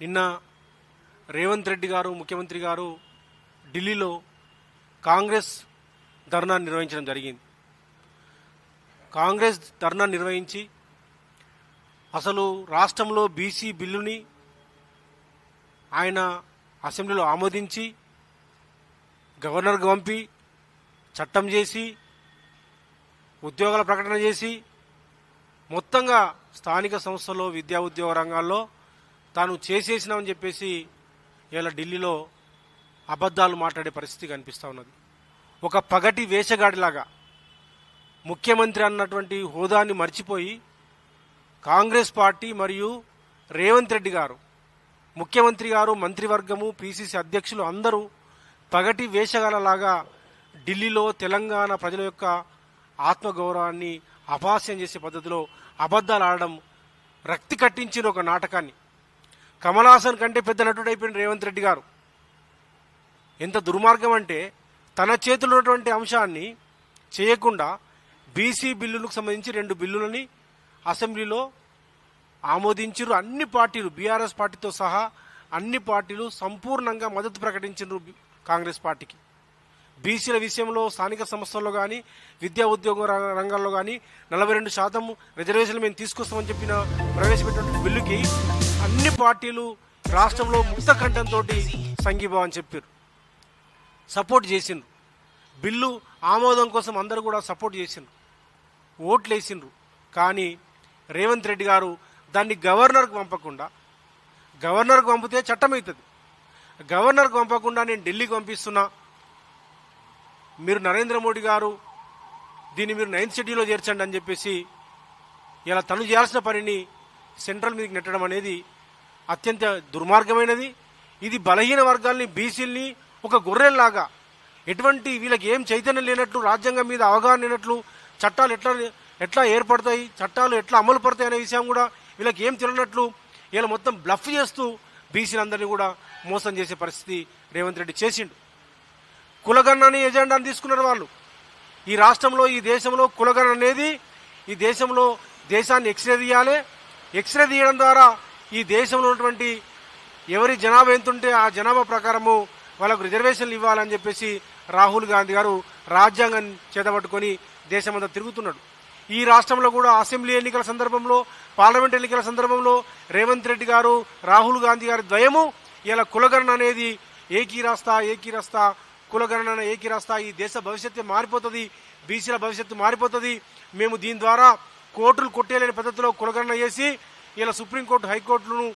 నిన్న రేవంత్ రెడ్డి గారు ముఖ్యమంత్రి గారు ఢిల్లీలో కాంగ్రెస్ ధర్నా నిర్వహించడం జరిగింది. కాంగ్రెస్ ధర్నా నిర్వహించి అసలు రాష్ట్రంలో బీసీ బిల్లుని ఆయన అసెంబ్లీలో ఆమోదించి గవర్నర్కి పంపి చట్టం చేసి ఉద్యోగాల ప్రకటన చేసి మొత్తంగా స్థానిక సంస్థల్లో విద్యా ఉద్యోగ రంగాల్లో తాను చేసేసినామని చెప్పేసి ఇలా ఢిల్లీలో అబద్ధాలు మాట్లాడే పరిస్థితి కనిపిస్తూ ఉన్నది. ఒక పగటి వేషగాడిలాగా ముఖ్యమంత్రి అన్నటువంటి హోదాని మర్చిపోయి కాంగ్రెస్ పార్టీ మరియు రేవంత్ రెడ్డి గారు, ముఖ్యమంత్రి గారు, మంత్రివర్గము, పిసిసి అధ్యక్షులు అందరూ పగటి వేషగాలలాగా ఢిల్లీలో తెలంగాణ ప్రజల యొక్క ఆత్మగౌరవాన్ని అపహాస్యం చేసే పద్ధతిలో అబద్ధాలు ఆడడం, రక్తి కట్టించిన ఒక నాటకాన్ని. కమలాసన్ కంటే పెద్ద నటుడు అయిపోయిన రేవంత్ రెడ్డి గారు ఎంత దుర్మార్గం అంటే తన చేతిలో ఉన్నటువంటి అంశాన్ని చేయకుండా బీసీ బిల్లులకు సంబంధించి 2 బిల్లులని అసెంబ్లీలో ఆమోదించారు. అన్ని పార్టీలు, బీఆర్ఎస్ పార్టీతో సహా అన్ని పార్టీలు సంపూర్ణంగా మద్దతు ప్రకటించారు కాంగ్రెస్ పార్టీకి. బీసీల విషయంలో స్థానిక సంస్థల్లో కానీ విద్యా ఉద్యోగ రంగాల్లో కానీ 42% రిజర్వేషన్లు మేము తీసుకొస్తామని చెప్పిన ప్రవేశపెట్టిన బిల్లుకి అన్ని పార్టీలు రాష్ట్రంలో ముక్త కంఠంతో సంఘీభావం చెప్పారు, సపోర్ట్ చేసిండ్రు. బిల్లు ఆమోదం కోసం అందరూ కూడా సపోర్ట్ చేసిండ్రు, ఓట్లు వేసిండ్రు. కానీ రేవంత్ రెడ్డి గారు దాన్ని గవర్నర్కు పంపకుండా, గవర్నర్కు పంపితే చట్టం అవుతుంది, గవర్నర్కు పంపకుండా నేను ఢిల్లీకి పంపిస్తున్నా, మీరు నరేంద్ర మోడీ గారు దీన్ని మీరు 9th షెడ్యూల్లో చేర్చండి అని చెప్పేసి ఇలా తను చేయాల్సిన పనిని సెంట్రల్ మీదకి నెట్టడం అనేది అత్యంత దుర్మార్గమైనది. ఇది బలహీన వర్గాల్ని, బీసీల్ని ఒక గొర్రెల్లాగా, ఎటువంటి వీళ్ళకి ఏం చైతన్యం లేనట్లు, రాజ్యాంగం మీద అవగాహన లేనట్లు, చట్టాలు ఎట్లా ఏర్పడతాయి, చట్టాలు ఎట్లా అమలు పడతాయి అనే విషయం కూడా వీళ్ళకి ఏం తెలియనట్లు వీళ్ళు మొత్తం బ్లఫ్ చేస్తూ బీసీలందరినీ కూడా మోసం చేసే పరిస్థితి రేవంత్ రెడ్డి చేసిండు. కులగణన ఎజెండాను తీసుకున్నారు వాళ్ళు. ఈ రాష్ట్రంలో, ఈ దేశంలో కులగణన అనేది ఈ దేశంలో దేశాన్ని ఎక్స్రే తీయాలి. ఎక్స్రే తీయడం ద్వారా ఈ దేశంలో ఉన్నటువంటి ఎవరి జనాభా ఎంతుంటే ఆ జనాభా ప్రకారము వాళ్ళకు రిజర్వేషన్లు ఇవ్వాలని చెప్పేసి రాహుల్ గాంధీ గారు రాజ్యాంగం చేతబట్టుకొని దేశమంతా తిరుగుతున్నాడు. ఈ రాష్ట్రంలో కూడా అసెంబ్లీ ఎన్నికల సందర్భంలో, పార్లమెంట్ ఎన్నికల సందర్భంలో రేవంత్ రెడ్డి గారు, రాహుల్ గాంధీ గారి ద్వయము ఇలా కులగణన అనేది ఏకీ రాస్తా కులగణన ఏకీ రాస్తా, ఈ దేశ భవిష్యత్తు మారిపోతుంది, బీసీల భవిష్యత్తు మారిపోతుంది, మేము దీని ద్వారా కోర్టులు కొట్టేలేని పద్ధతిలో కులగణన చేసి ఇలా సుప్రీంకోర్టు, హైకోర్టులను